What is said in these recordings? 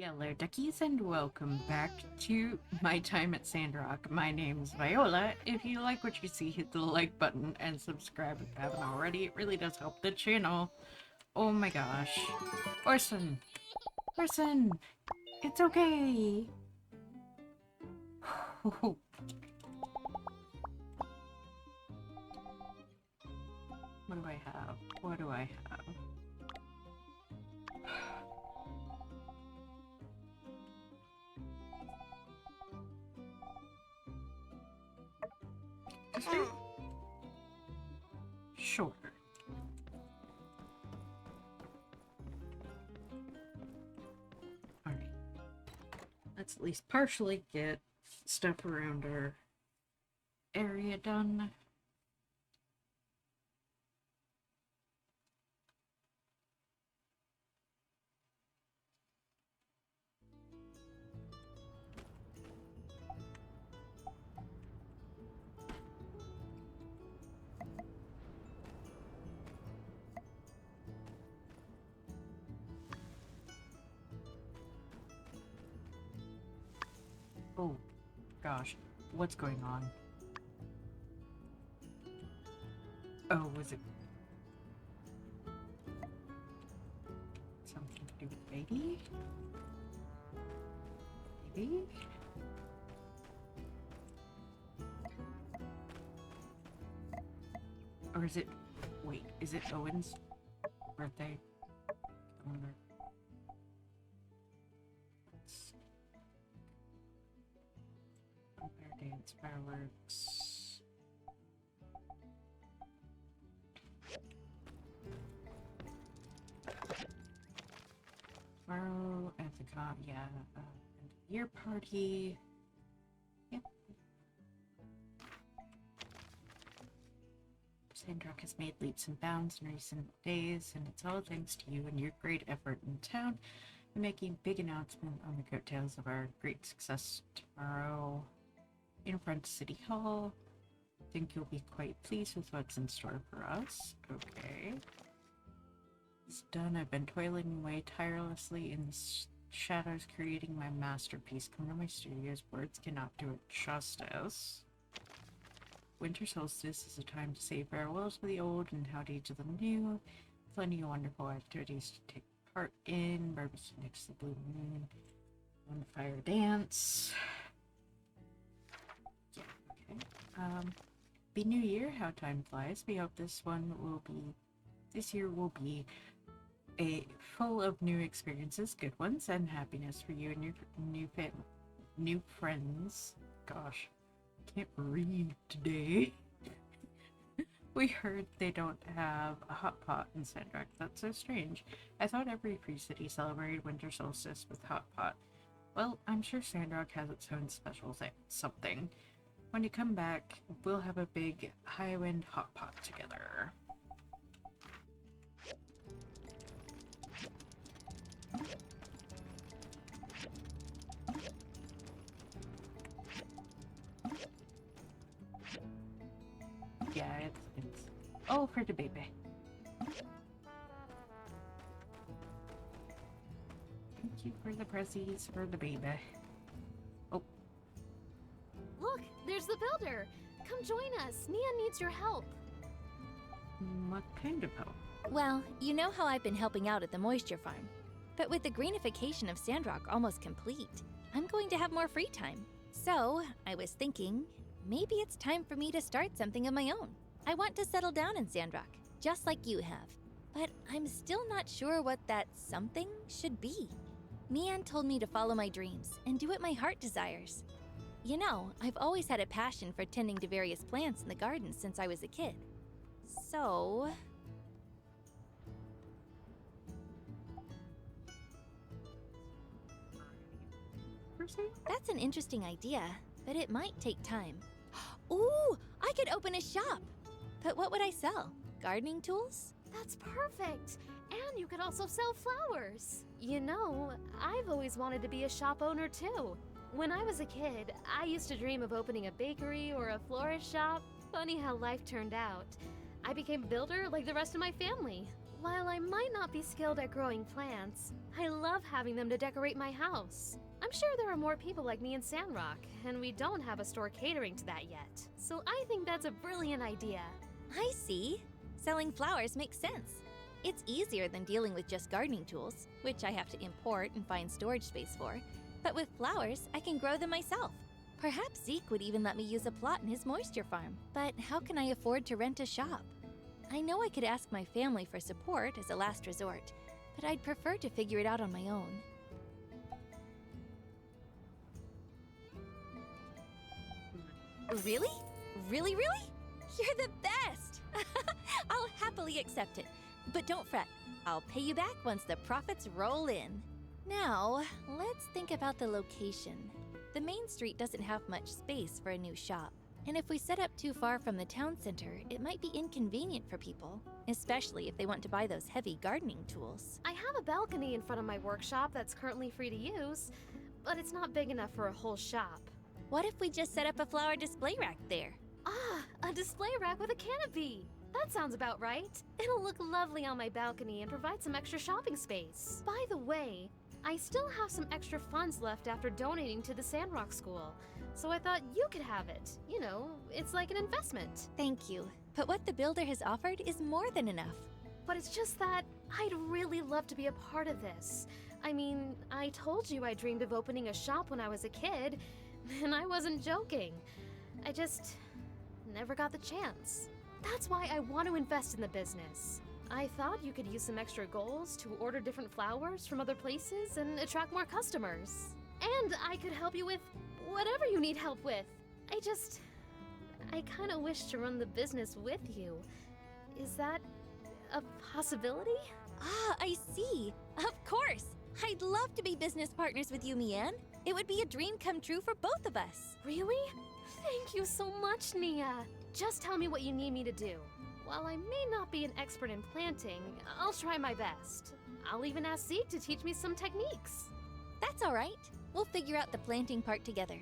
Hello, duckies, and welcome back to my time at Sandrock. My name's Viola. If you like what you see, hit the like button and subscribe if you haven't already. It really does help the channel. Oh my gosh. Orson! Orson! It's okay! What do I have? What do I have? Sure. Alright. Let's at least partially get stuff around our area done. Oh, gosh. What's going on? Oh, was it something to do with baby? Baby? Or is it... Wait, is it Owen's birthday? I wonder. Vampire dance, fireworks... Tomorrow at the end of year party. Yep. Sandrock has made leaps and bounds in recent days, and it's all thanks to you and your great effort in town in making a big announcement on the coattails of our great success tomorrow in front of City Hall. I think you'll be quite pleased with what's in store for us. Okay. It's done. I've been toiling away tirelessly in the shadows, creating my masterpiece. Come to my studios. Words cannot do it justice. Winter solstice is a time to say farewells to the old and howdy to the new. Plenty of wonderful activities to take part in. Barbecue next to the blue moon. Bonfire dance. Yeah, okay. Be New Year, how time flies. We hope this year will be full of new experiences, good ones, and happiness for you and your new friends. Gosh, I can't read today. We heard they don't have a hot pot in Sandrock. That's so strange. I thought every free city celebrated winter solstice with hot pot. Well, I'm sure Sandrock has its own special something. When you come back, we'll have a big high-wind hot pot together. Yeah, it's all for the baby. Thank you for the prezzies for the baby. Oh. Look, there's the builder. Come join us. Nia needs your help. What kind of help? Well, you know how I've been helping out at the moisture farm. But with the greenification of Sandrock almost complete, I'm going to have more free time. So, I was thinking, maybe it's time for me to start something of my own. I want to settle down in Sandrock, just like you have. But I'm still not sure what that something should be. Mian told me to follow my dreams and do what my heart desires. You know, I've always had a passion for tending to various plants in the garden since I was a kid. So... That's an interesting idea, but it might take time. Ooh, I could open a shop! But what would I sell? Gardening tools? That's perfect. And you could also sell flowers. You know, I've always wanted to be a shop owner too. When I was a kid, I used to dream of opening a bakery or a florist shop. Funny how life turned out. I became a builder like the rest of my family. While I might not be skilled at growing plants, I love having them to decorate my house. I'm sure there are more people like me in Sandrock, and we don't have a store catering to that yet. So I think that's a brilliant idea. I see. Selling flowers makes sense. It's easier than dealing with just gardening tools, which I have to import and find storage space for. But with flowers, I can grow them myself. Perhaps Zeke would even let me use a plot in his moisture farm. But how can I afford to rent a shop? I know I could ask my family for support as a last resort, but I'd prefer to figure it out on my own. Really? Really? You're the best! I'll happily accept it. But don't fret, I'll pay you back once the profits roll in. Now, let's think about the location. The main street doesn't have much space for a new shop. And if we set up too far from the town center, it might be inconvenient for people, especially if they want to buy those heavy gardening tools. I have a balcony in front of my workshop that's currently free to use, but it's not big enough for a whole shop. What if we just set up a flower display rack there? Ah, a display rack with a canopy! That sounds about right. It'll look lovely on my balcony and provide some extra shopping space. By the way, I still have some extra funds left after donating to the Sandrock School, so I thought you could have it. You know, it's like an investment. Thank you. But what the builder has offered is more than enough. But it's just that I'd really love to be a part of this. I mean, I told you I dreamed of opening a shop when I was a kid, and I wasn't joking. I just never got the chance. That's why I want to invest in the business. I thought you could use some extra goals to order different flowers from other places and attract more customers. And I could help you with whatever you need help with. I kind of wish to run the business with you. Is that a possibility? Ah, I see. Of course. I'd love to be business partners with you, Mian. It would be a dream come true for both of us. Really? Thank you so much, Nia. Just tell me what you need me to do. While I may not be an expert in planting, I'll try my best. I'll even ask Zeke to teach me some techniques. That's all right. We'll figure out the planting part together.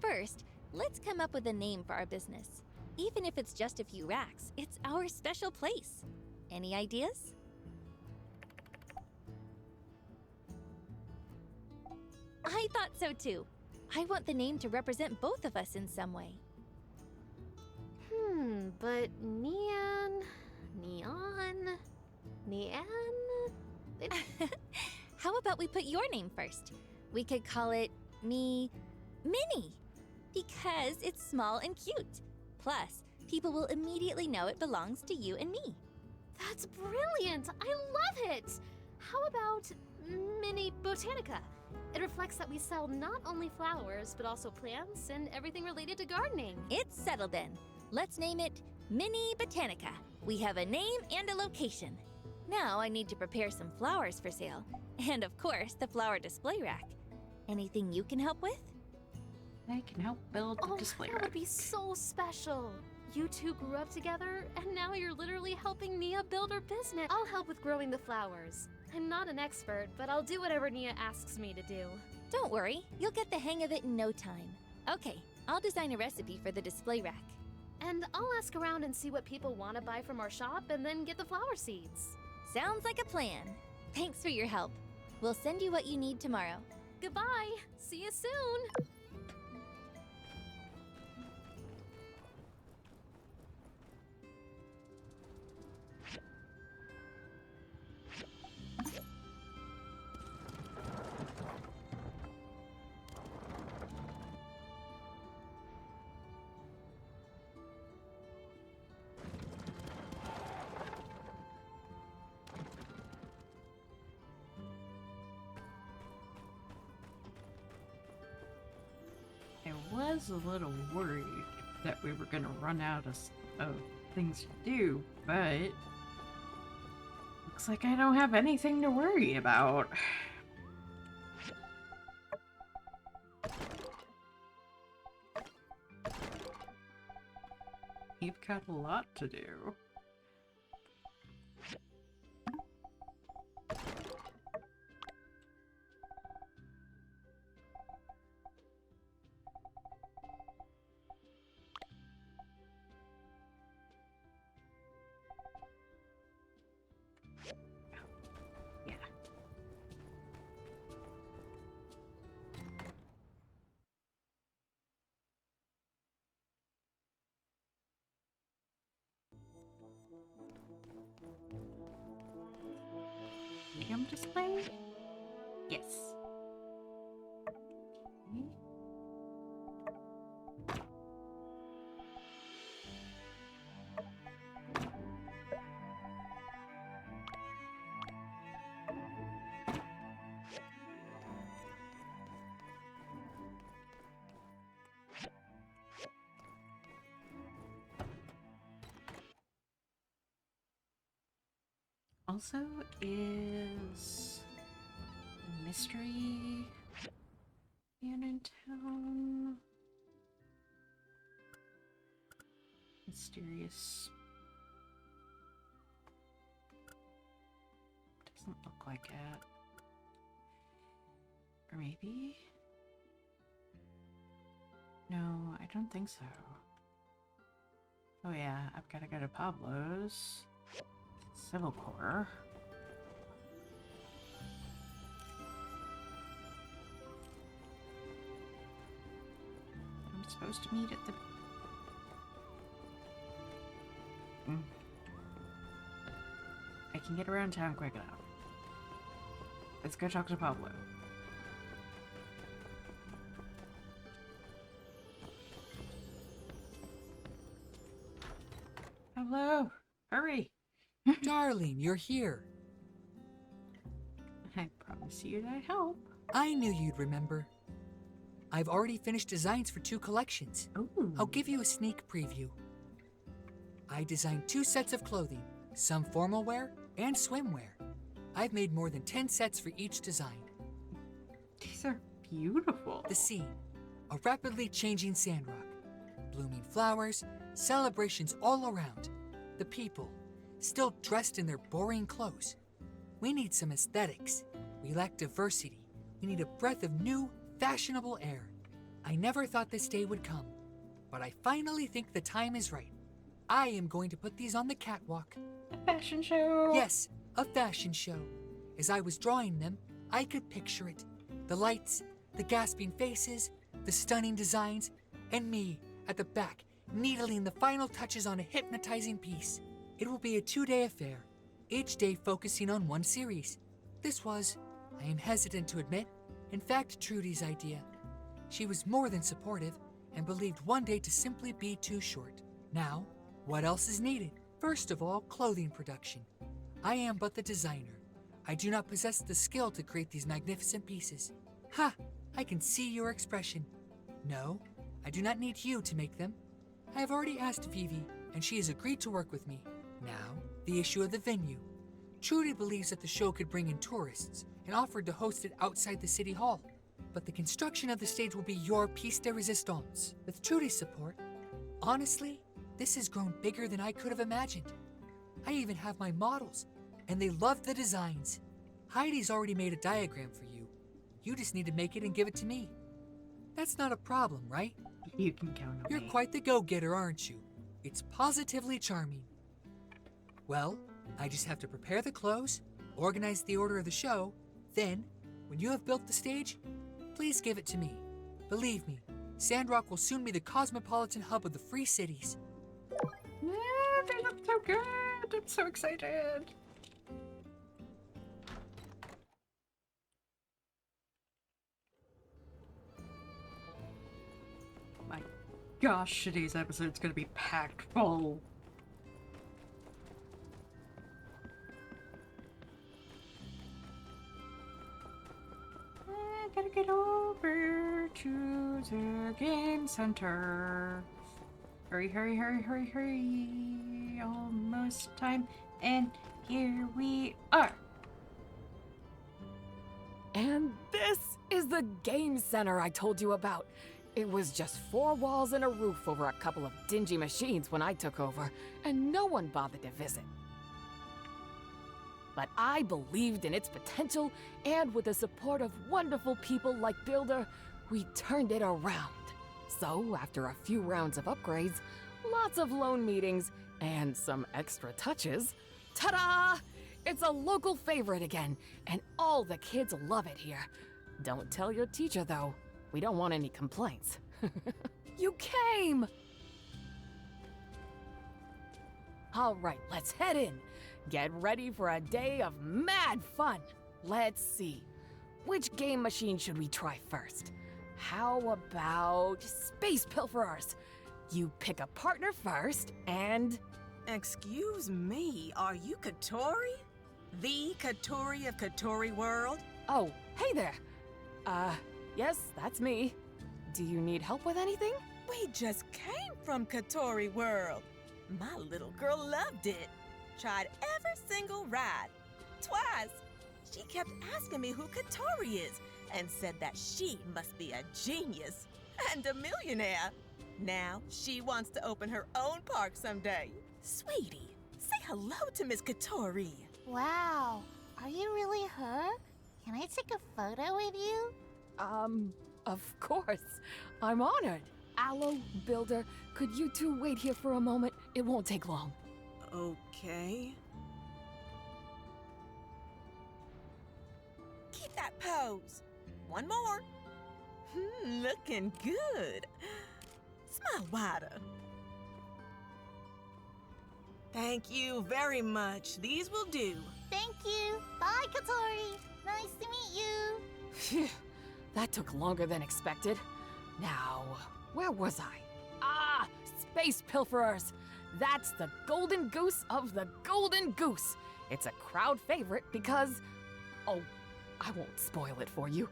First, let's come up with a name for our business. Even if it's just a few racks, it's our special place. Any ideas? I thought so too. I want the name to represent both of us in some way. But Neon... How about we put your name first? We could call it Minnie. Because it's small and cute. Plus, people will immediately know it belongs to you and me. That's brilliant! I love it! How about Mini Botanica? It reflects that we sell not only flowers, but also plants and everything related to gardening. It's settled then. Let's name it Mini Botanica. We have a name and a location. Now I need to prepare some flowers for sale. And of course, the flower display rack. Anything you can help with? I can help build a display that rack. would be so special. You two grew up together, and now you're literally helping Nia build her business. I'll help with growing the flowers. I'm not an expert, but I'll do whatever Nia asks me to do. Don't worry, you'll get the hang of it in no time. Okay, I'll design a recipe for the display rack. And I'll ask around and see what people want to buy from our shop and then get the flower seeds. Sounds like a plan. Thanks for your help. We'll send you what you need tomorrow. Goodbye. See you soon. I was a little worried that we were gonna run out of things to do, but looks like I don't have anything to worry about. You've got a lot to do. display? Yes. Okay. Also is a mystery man in town. Mysterious. Doesn't look like it. Or maybe? No, I don't think so. Oh yeah, I've got to go to Pablo's. Civil Corps. I'm supposed to meet at the... I can get around town quick enough. Let's go talk to Pablo. Pablo, hurry! Darling, you're here. I promise you I'd help. I knew you'd remember. I've already finished designs for 2 collections. Ooh. I'll give you a sneak preview. I designed 2 sets of clothing, some formal wear and swimwear. I've made more than 10 sets for each design. These are beautiful. The scene, a rapidly changing Sandrock. Blooming flowers, celebrations all around. The people, still dressed in their boring clothes. We need some aesthetics. We lack diversity. We need a breath of new, fashionable air. I never thought this day would come, but I finally think the time is right. I am going to put these on the catwalk. A fashion show. Yes, a fashion show. As I was drawing them, I could picture it. The lights, the gasping faces, the stunning designs, and me at the back, needling the final touches on a hypnotizing piece. It will be a 2-day affair, each day focusing on one series. This was, I am hesitant to admit, in fact Trudy's idea. She was more than supportive and believed one day to simply be too short. Now, what else is needed? First of all, clothing production. I am but the designer. I do not possess the skill to create these magnificent pieces. Ha! I can see your expression. No, I do not need you to make them. I have already asked Vivi, and she has agreed to work with me. Now, the issue of the venue. Trudy believes that the show could bring in tourists and offered to host it outside the city hall. But the construction of the stage will be your piece de resistance. With Trudy's support, honestly, this has grown bigger than I could have imagined. I even have my models, and they love the designs. Heidi's already made a diagram for you. You just need to make it and give it to me. That's not a problem, right? You can count on You're me. quite the go-getter, aren't you? It's positively charming. Well, I just have to prepare the clothes, organize the order of the show, then, when you have built the stage, please give it to me. Believe me, Sandrock will soon be the cosmopolitan hub of the Free Cities. Yeah, they look so good. I'm so excited. My gosh, today's episode's gonna be packed full. I gotta get over to the game center. Hurry, hurry, hurry, hurry, hurry. Almost time. And here we are. And this is the game center I told you about. It was just 4 walls and a roof over a couple of dingy machines when I took over, and no one bothered to visit. But I believed in its potential, and with the support of wonderful people like Builder, we turned it around. So, after a few rounds of upgrades, lots of loan meetings, and some extra touches, ta-da! It's a local favorite again, and all the kids love it here. Don't tell your teacher, though. We don't want any complaints. You came! All right, let's head in. Get ready for a day of mad fun. Let's see. Which game machine should we try first? How about Space Pilferers? You pick a partner first, and... Excuse me, are you Katori? The Katori of Katori World? Oh, hey there. Yes, that's me. Do you need help with anything? We just came from Katori World. My little girl loved it. Tried every single ride. Twice. She kept asking me who Katori is and said that she must be a genius and a millionaire. Now she wants to open her own park someday. Sweetie, say hello to Miss Katori. Wow, are you really her? Can I take a photo with you? Of course. I'm honored. Aloe, Builder, could you two wait here for a moment? It won't take long. Okay. Keep that pose. One more. Looking good. Smile wider. Thank you very much. These will do. Thank you. Bye, Katori. Nice to meet you. Phew, that took longer than expected. Now, where was I? Ah, Space Pilferers! That's the golden goose of the golden goose. It's a crowd favorite because... Oh, I won't spoil it for you.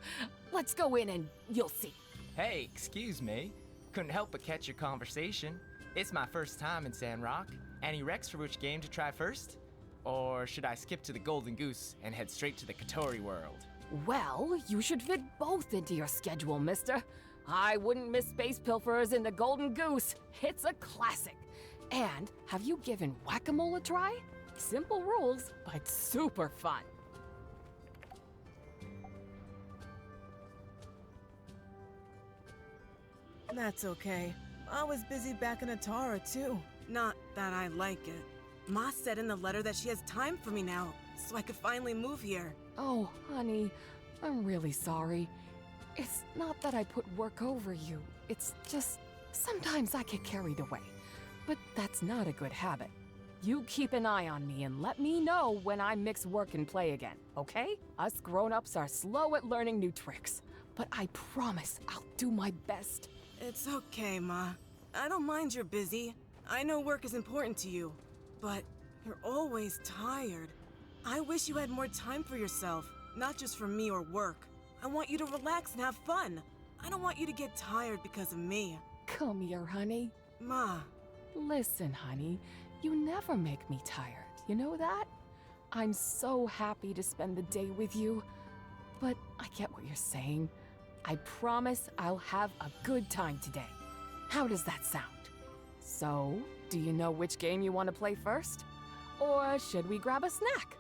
Let's go in and you'll see. Hey, excuse me. Couldn't help but catch your conversation. It's my first time in Sandrock. Any recs for which game to try first? Or should I skip to the Golden Goose and head straight to the Katori world? Well, you should fit both into your schedule, mister. I wouldn't miss Space Pilferers in the Golden Goose. It's a classic. And have you given Whack-A-Mole a try? Simple rules, but super fun. That's okay. I was busy back in Atara too. Not that I like it. Ma said in the letter that she has time for me now, so I could finally move here. Oh, honey, I'm really sorry. It's not that I put work over you. It's just sometimes I get carried away. But that's not a good habit. You keep an eye on me and let me know when I mix work and play again, okay? Us grown-ups are slow at learning new tricks, but I promise I'll do my best. It's okay, Ma. I don't mind you're busy. I know work is important to you, but you're always tired. I wish you had more time for yourself, not just for me or work. I want you to relax and have fun. I don't want you to get tired because of me. Come here, honey. Ma. Listen, honey, you never make me tired, you know that? I'm so happy to spend the day with you, but I get what you're saying. I promise I'll have a good time today. How does that sound? So, do you know which game you want to play first? Or should we grab a snack?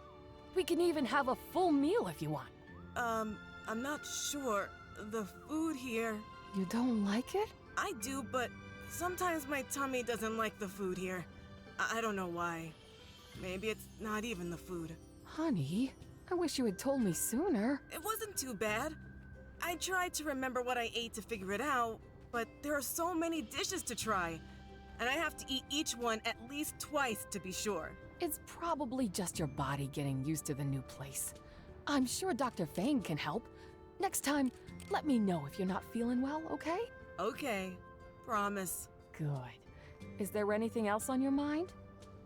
We can even have a full meal if you want. I'm not sure. The food here... You don't like it? I do, but sometimes my tummy doesn't like the food here. I don't know why. Maybe it's not even the food. Honey, I wish you had told me sooner. It wasn't too bad. I tried to remember what I ate to figure it out, but there are so many dishes to try, and I have to eat each one at least twice to be sure. It's probably just your body getting used to the new place. I'm sure Dr. Fang can help. Next time, let me know if you're not feeling well, okay? Okay, promise. Good. Is there anything else on your mind?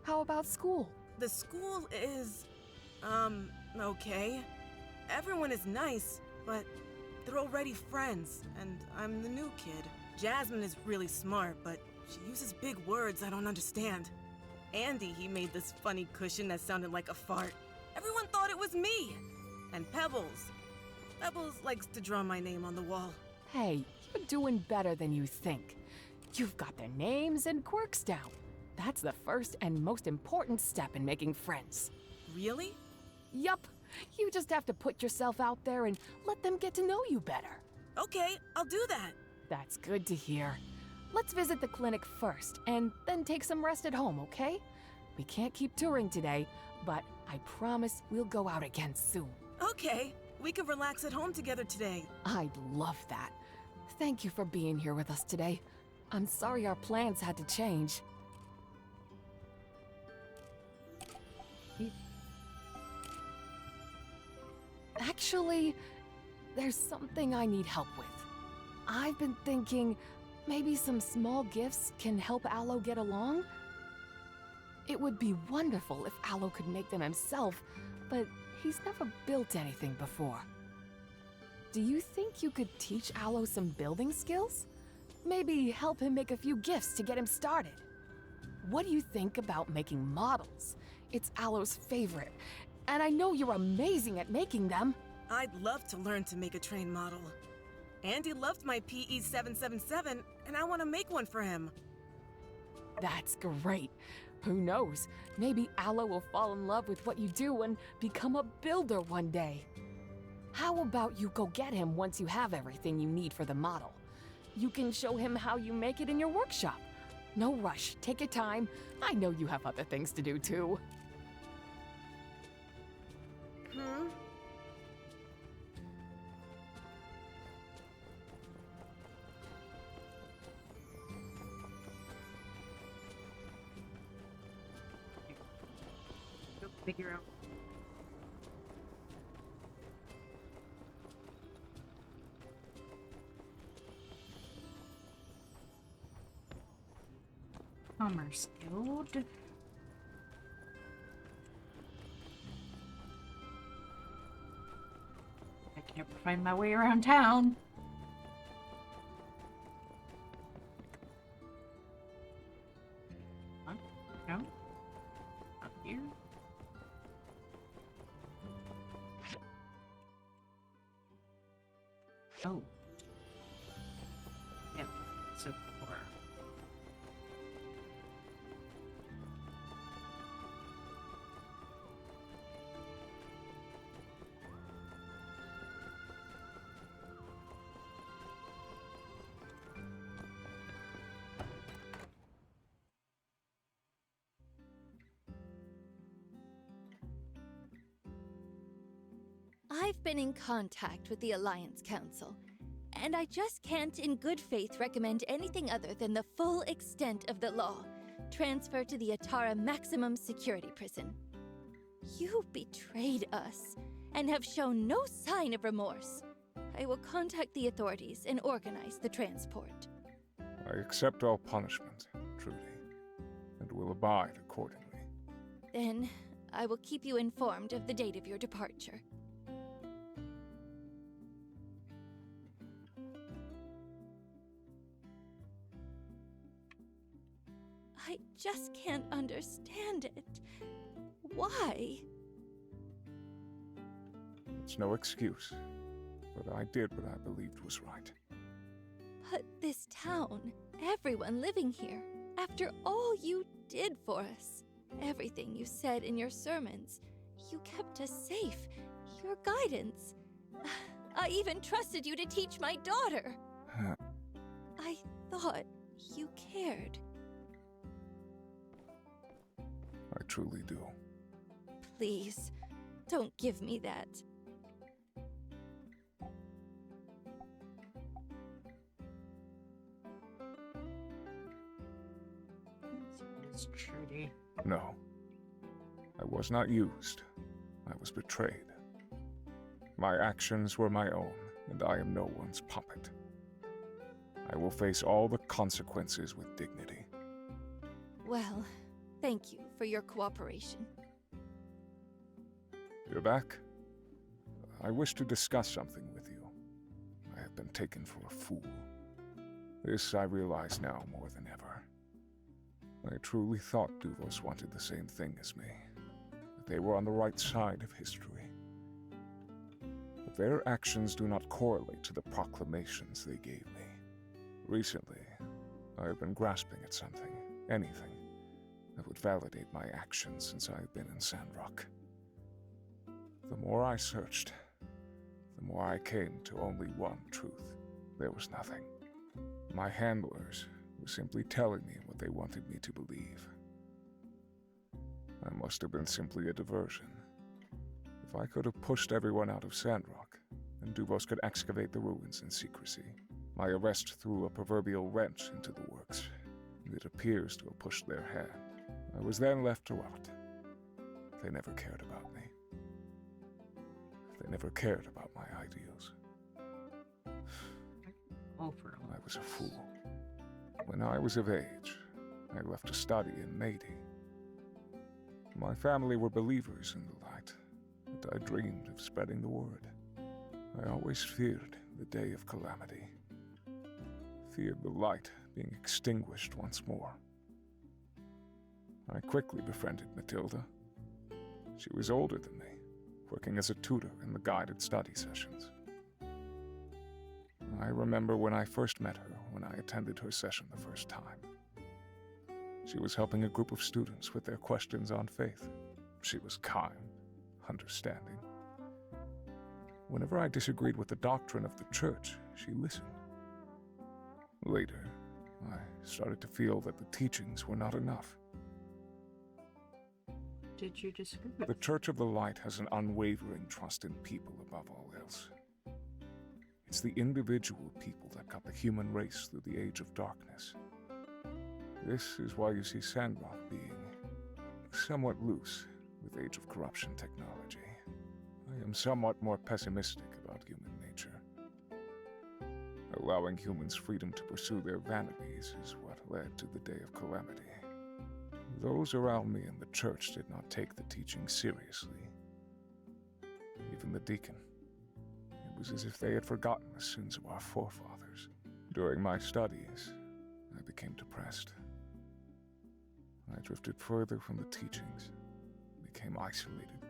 How about school? The school is, okay. Everyone is nice, but they're already friends, and I'm the new kid. Jasmine is really smart, but she uses big words I don't understand. Andy, he made this funny cushion that sounded like a fart. Everyone thought it was me. And Pebbles. Pebbles likes to draw my name on the wall. Hey, you're doing better than you think. You've got their names and quirks down. That's the first and most important step in making friends. Really? Yup. You just have to put yourself out there and let them get to know you better. Okay, I'll do that. That's good to hear. Let's visit the clinic first, and then take some rest at home, okay? We can't keep touring today, but I promise we'll go out again soon. Okay, we could relax at home together today. I'd love that. Thank you for being here with us today. I'm sorry our plans had to change. Actually, there's something I need help with. I've been thinking maybe some small gifts can help Aloe get along? It would be wonderful if Aloe could make them himself, but he's never built anything before. Do you think you could teach Aloe some building skills? Maybe help him make a few gifts to get him started. What do you think about making models? It's Aloe's favorite, and I know you're amazing at making them. I'd love to learn to make a train model. Andy loved my PE 777, and I want to make one for him. That's great. Who knows? Maybe Aloe will fall in love with what you do and become a builder one day. How about you go get him once you have everything you need for the model? You can show him how you make it in your workshop. No rush, take your time. I know you have other things to do too. Go figure out. Commerce Guild. I can't find my way around town. Huh? No? Up here? Oh. Yep, so far. I've been in contact with the Alliance Council, and I just can't in good faith recommend anything other than the full extent of the law. Transfer to the Atara Maximum Security Prison. You betrayed us, and have shown no sign of remorse. I will contact the authorities and organize the transport. I accept all punishment, Trudy, and will abide accordingly. Then, I will keep you informed of the date of your departure. I just can't understand it. Why? It's no excuse, but I did what I believed was right. But this town, everyone living here, after all you did for us, everything you said in your sermons, you kept us safe, your guidance. I even trusted you to teach my daughter. I thought you cared. I truly do. Please, don't give me that. It's Trudy. No. I was not used. I was betrayed. My actions were my own, and I am no one's puppet. I will face all the consequences with dignity. Well, thank you for your cooperation. You're back? I wish to discuss something with you. I have been taken for a fool. This I realize now more than ever. I truly thought Duvos wanted the same thing as me, that they were on the right side of history. But their actions do not correlate to the proclamations they gave me. Recently, I have been grasping at something, anything, that would validate my actions since I have been in Sandrock. The more I searched, the more I came to only one truth. There was nothing. My handlers were simply telling me what they wanted me to believe. I must have been simply a diversion. If I could have pushed everyone out of Sandrock, then Duvos could excavate the ruins in secrecy. My arrest threw a proverbial wrench into the works, and it appears to have pushed their hand. I was then left to rot. They never cared about me. They never cared about my ideals. Overall. I was a fool. When I was of age, I left to study in Meidi. My family were believers in the light, and I dreamed of spreading the word. I always feared the day of calamity. Feared the light being extinguished once more. I quickly befriended Matilda. She was older than me, working as a tutor in the guided study sessions. I remember when I first met her, when I attended her session the first time. She was helping a group of students with their questions on faith. She was kind, understanding. Whenever I disagreed with the doctrine of the church, she listened. Later, I started to feel that the teachings were not enough. Did you disagree with The Church of the Light has an unwavering trust in people above all else. It's the individual people that got the human race through the age of darkness. This is why you see Sandrock being somewhat loose with Age of Corruption technology. I am somewhat more pessimistic about human nature. Allowing humans freedom to pursue their vanities is what led to the day of calamity. Those around me in the church did not take the teaching seriously. Even the deacon. It was as if they had forgotten the sins of our forefathers. During my studies, I became depressed. I drifted further from the teachings, became isolated,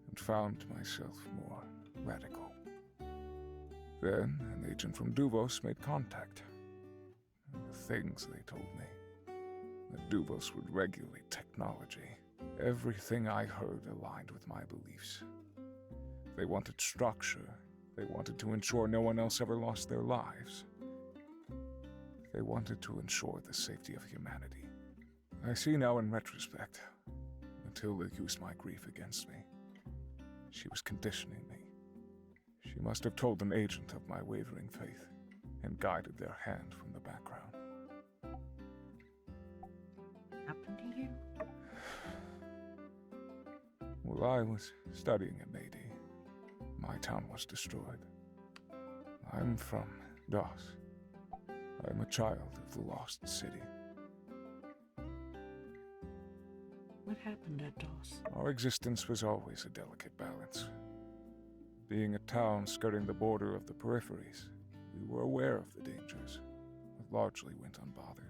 and found myself more radical. Then, an agent from Duvos made contact. And the things they told me, that Duvos would regulate technology. Everything I heard aligned with my beliefs. They wanted structure. They wanted to ensure no one else ever lost their lives. They wanted to ensure the safety of humanity. I see now in retrospect, Matilda used my grief against me. She was conditioning me. She must have told an agent of my wavering faith and guided their hand from the background. happened to you? While I was studying at Meidi, my town was destroyed. I'm from Dos. I'm a child of the lost city. What happened at Dos? Our existence was always a delicate balance. Being a town skirting the border of the peripheries, we were aware of the dangers, but largely went unbothered.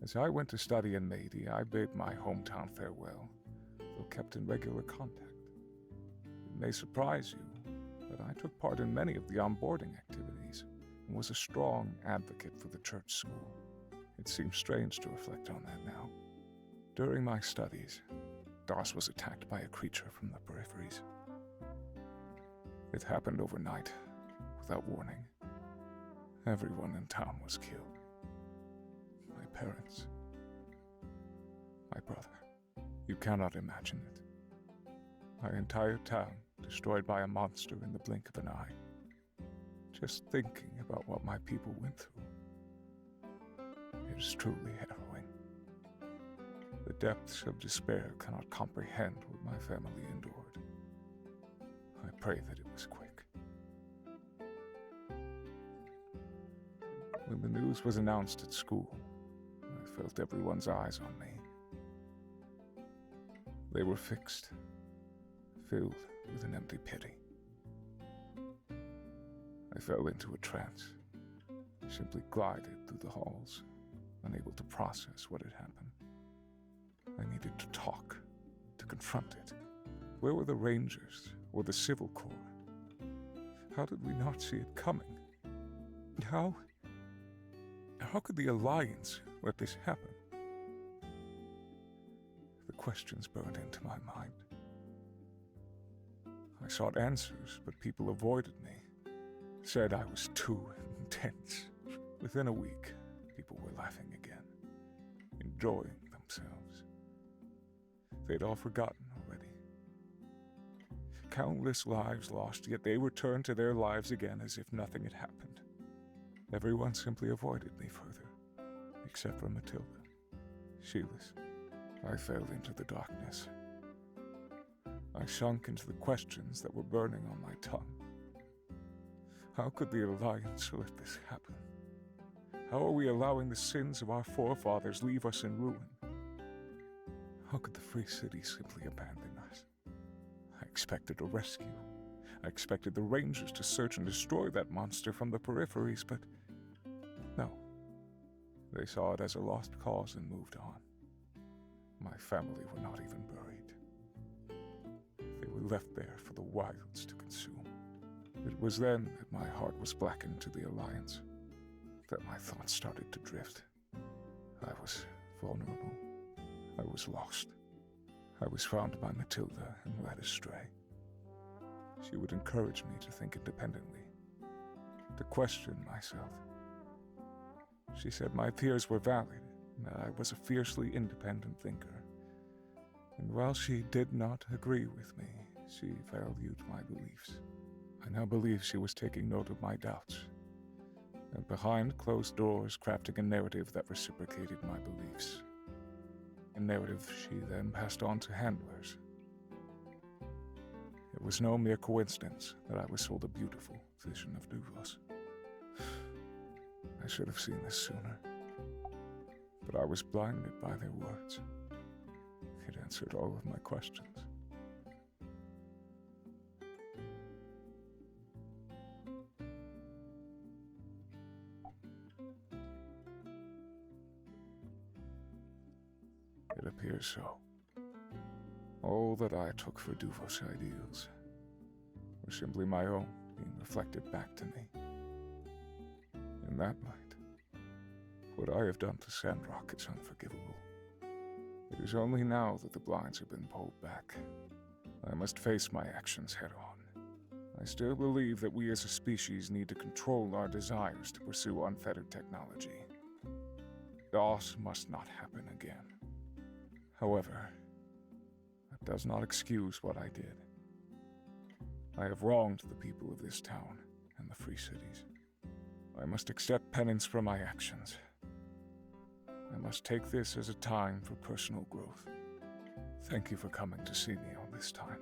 As I went to study in Meidi, I bid my hometown farewell, though kept in regular contact. It may surprise you, but I took part in many of the onboarding activities and was a strong advocate for the church school. It seems strange to reflect on that now. During my studies, Dos was attacked by a creature from the peripheries. It happened overnight, without warning. Everyone in town was killed. My parents. My brother. You cannot imagine it. My entire town destroyed by a monster in the blink of an eye. Just thinking about what my people went through. It is truly harrowing. The depths of despair cannot comprehend what my family endured. I pray that it was quick. When the news was announced at school, I felt everyone's eyes on me. They were fixed, filled with an empty pity. I fell into a trance, simply glided through the halls, unable to process what had happened. I needed to talk, to confront it. Where were the Rangers or the Civil Corps? How did we not see it coming? How could the Alliance let this happen? The questions burned into my mind. I sought answers, but people avoided me, said I was too intense. Within a week, people were laughing again, enjoying themselves. They'd all forgotten already. Countless lives lost, yet they returned to their lives again as if nothing had happened. Everyone simply avoided me further, except for Matilda. Sheeless, I fell into the darkness. I sunk into the questions that were burning on my tongue. How could the Alliance let this happen? How are we allowing the sins of our forefathers leave us in ruin? How could the Free City simply abandon us? I expected a rescue. I expected the Rangers to search and destroy that monster from the peripheries, but no. They saw it as a lost cause and moved on. My family were not even buried. They were left there for the wilds to consume. It was then that my heart was blackened to the Alliance, that my thoughts started to drift. I was vulnerable. I was lost. I was found by Matilda and led astray. She would encourage me to think independently, to question myself. She said my fears were valid, and that I was a fiercely independent thinker. And while she did not agree with me, she valued my beliefs. I now believe she was taking note of my doubts, and behind closed doors crafting a narrative that reciprocated my beliefs. A narrative she then passed on to handlers. It was no mere coincidence that I was sold a beautiful vision of Duvos. I should have seen this sooner, but I was blinded by their words. It answered all of my questions. It appears so. All that I took for Duvos ideals were simply my own being reflected back to me. In that light, what I have done to Sandrock is unforgivable. It is only now that the blinds have been pulled back. I must face my actions head on. I still believe that we as a species need to control our desires to pursue unfettered technology. Loss must not happen again. However, that does not excuse what I did. I have wronged the people of this town and the Free Cities. I must accept penance for my actions. I must take this as a time for personal growth. Thank you for coming to see me all this time.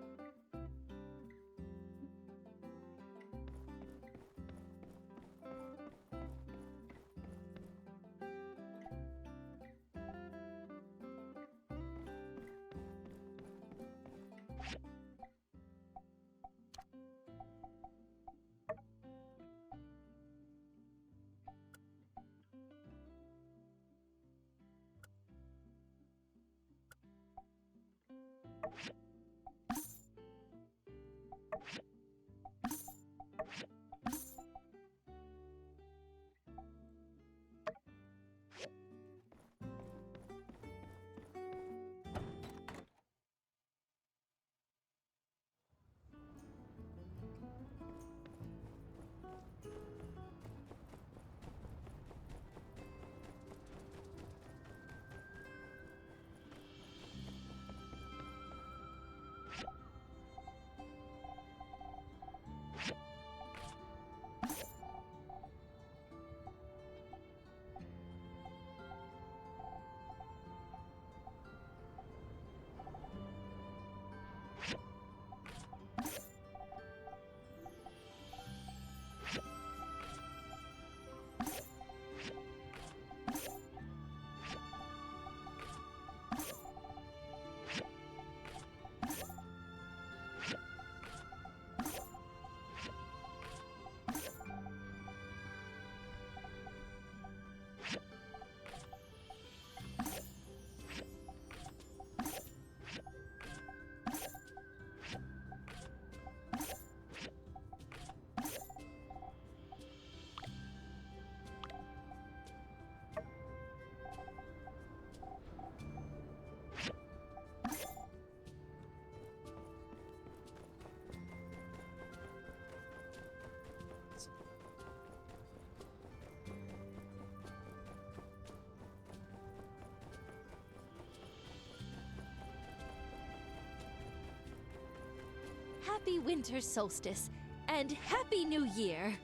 Happy winter solstice, and Happy New Year!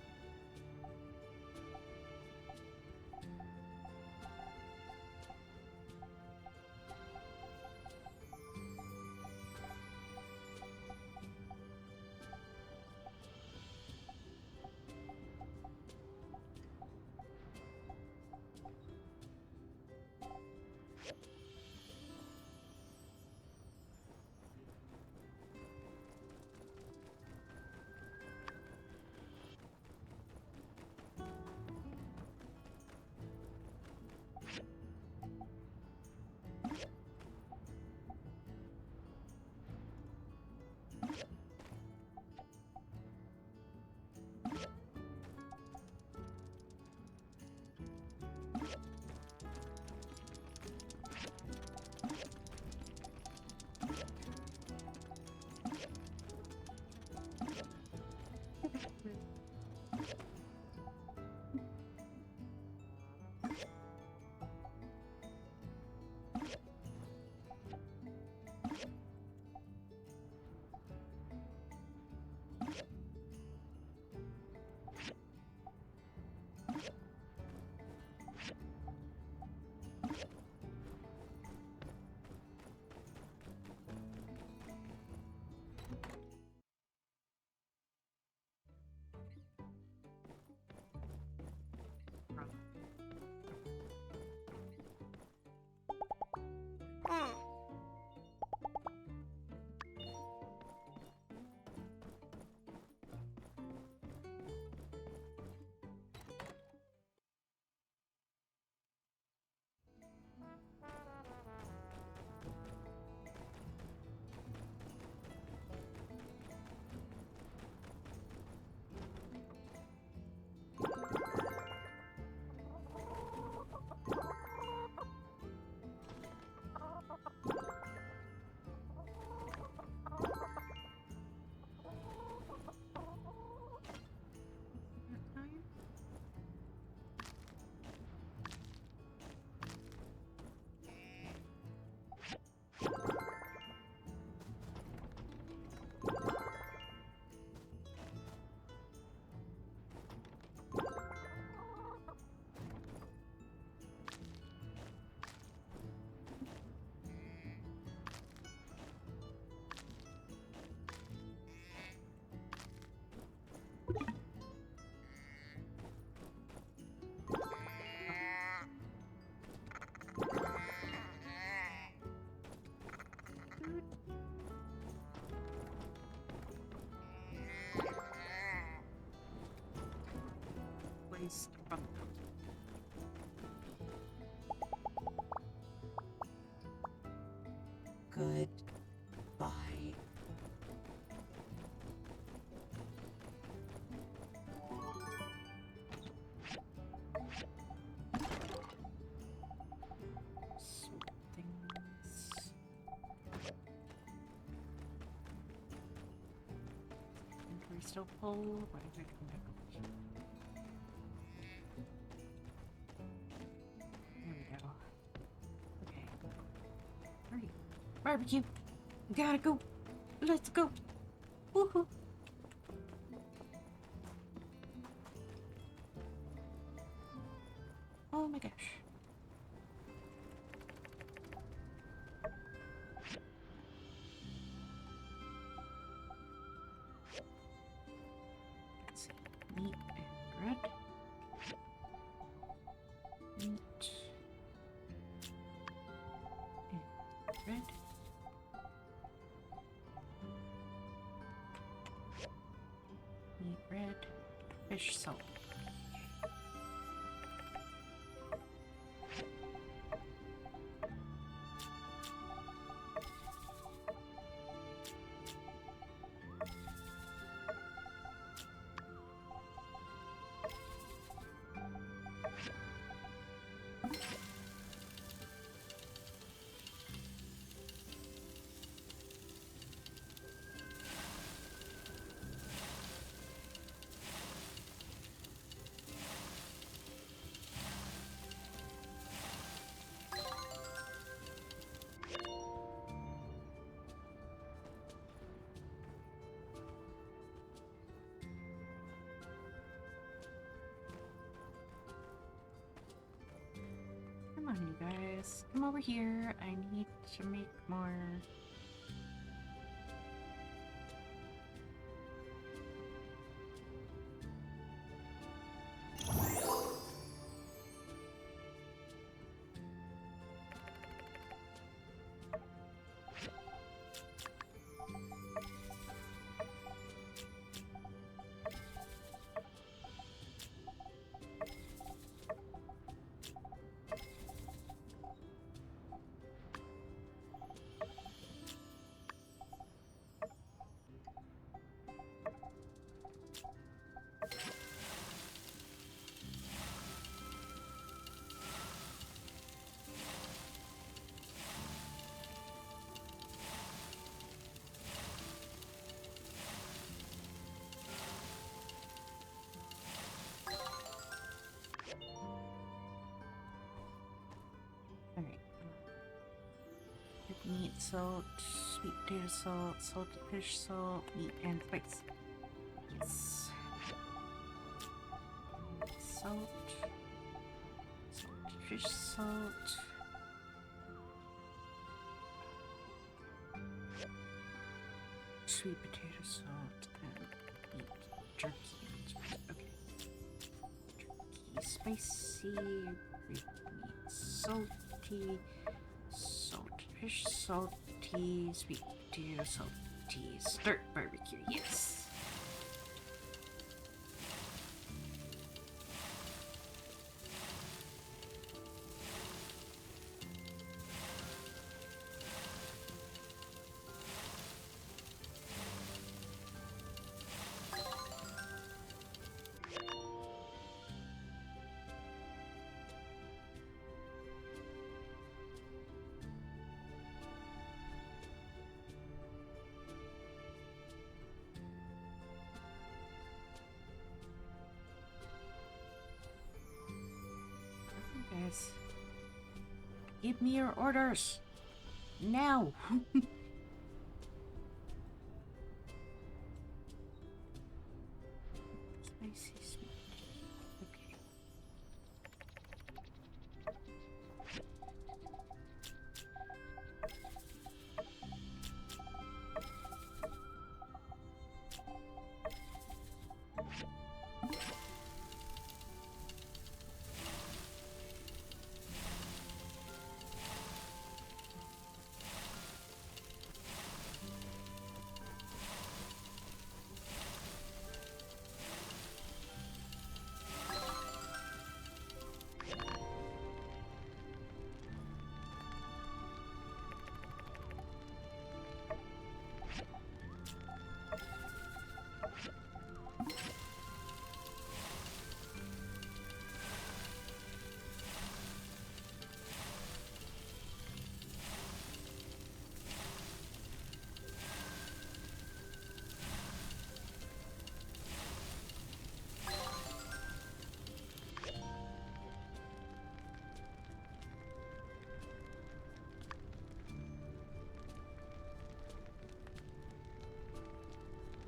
Goodbye. Things. Inventory still full. Why did I come back over here? There we go. Okay. Hurry. Barbecue. We gotta go. Let's go. Woohoo. Oh my gosh. Let's see. Meat and bread. Meat and bread. Meat, bread, fish, salt. Come on, you guys. Come over here. I need to make more. Alright. Meat, salt, sweet potato salt, salted fish salt, meat, and spice. Yes. Salt. Salted fish salt. Sweet potato salt and meat. Jerky and spice. Okay. Jerky, spicy, meat, salty, salt fish salty, sweet potato salty, start barbecue, yes. Guys, give me your orders now. Spicy sweet. Okay.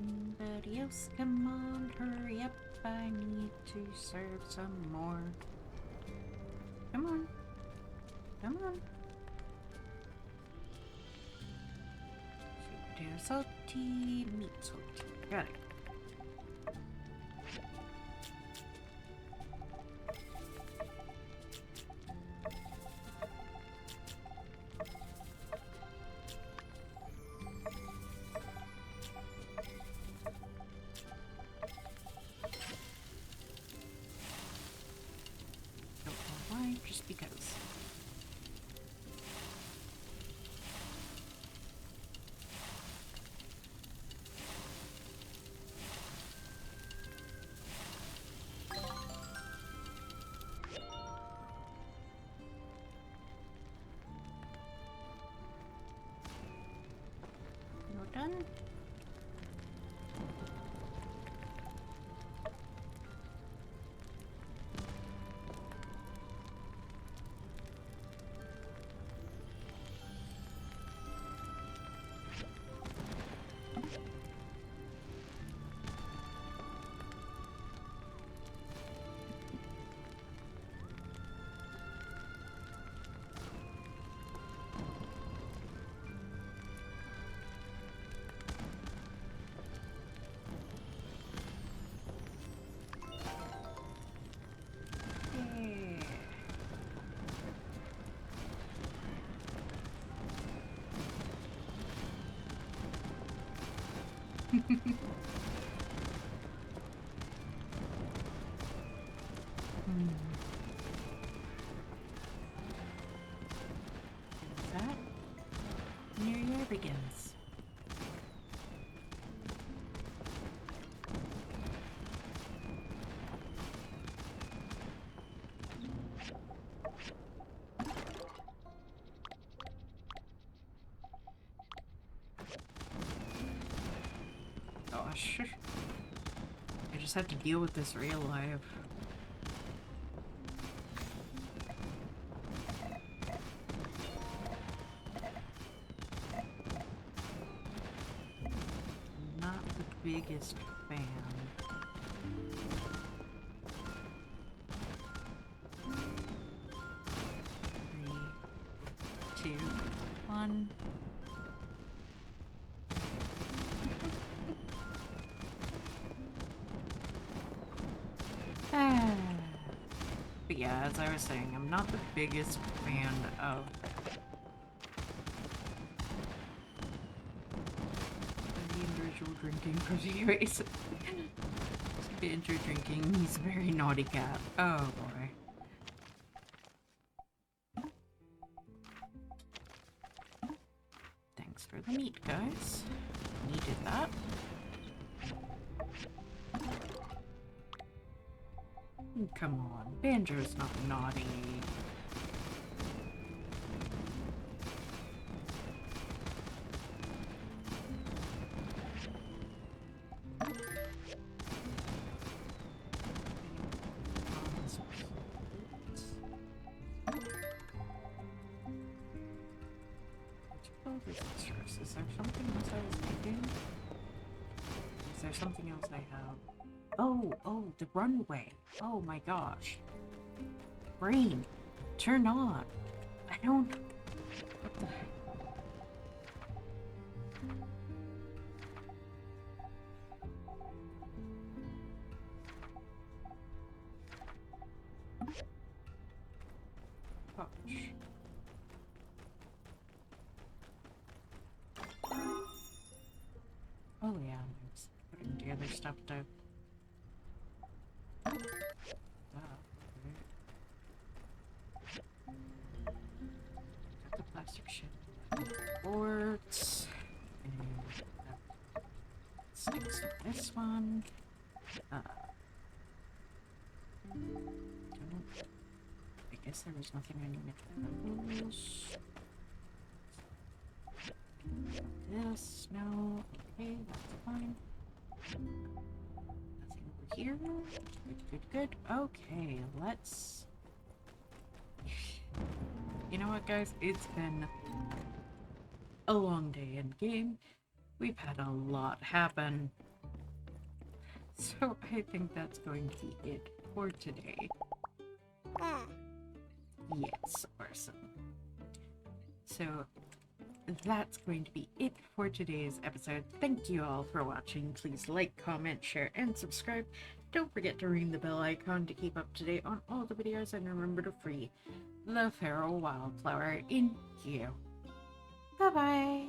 Anybody else? Come on, hurry up. I need to serve some more. Come on. Come on. Sweet potato salty, meat salty. Got it. Don't know why, just because. You're done? Yeah. Hmm. Is that? New year begins. Gosh. I just have to deal with this real life. Not the biggest fan. 3, 2, 1. But yeah, as I was saying, I'm not the biggest fan of the individual drinking for the race. Binge drinking, he's a very naughty cat. Oh boy. Thanks for the meat, guys. Needed that. Come on, Banjo's not naughty. Is there something else I was thinking? Is there something else I have? Oh, the runway. Oh my gosh. Brain, turn on. I don't... What the heck? Gosh. Oh yeah, there's putting together stuff to... Got the plastic shit. Boards. And sticks to this one. I guess there was nothing I needed for those. This, no. Okay, that's fine. Nothing over here. Good. Okay, let's... You know what, guys? It's been a long day in game. We've had a lot happen. So I think that's going to be it for today. Yes, awesome. So that's going to be it for today's episode. Thank you all for watching. Please like, comment, share, and subscribe. Don't forget to ring the bell icon to keep up to date on all the videos, and remember to free the feral wildflower in you. Bye-bye.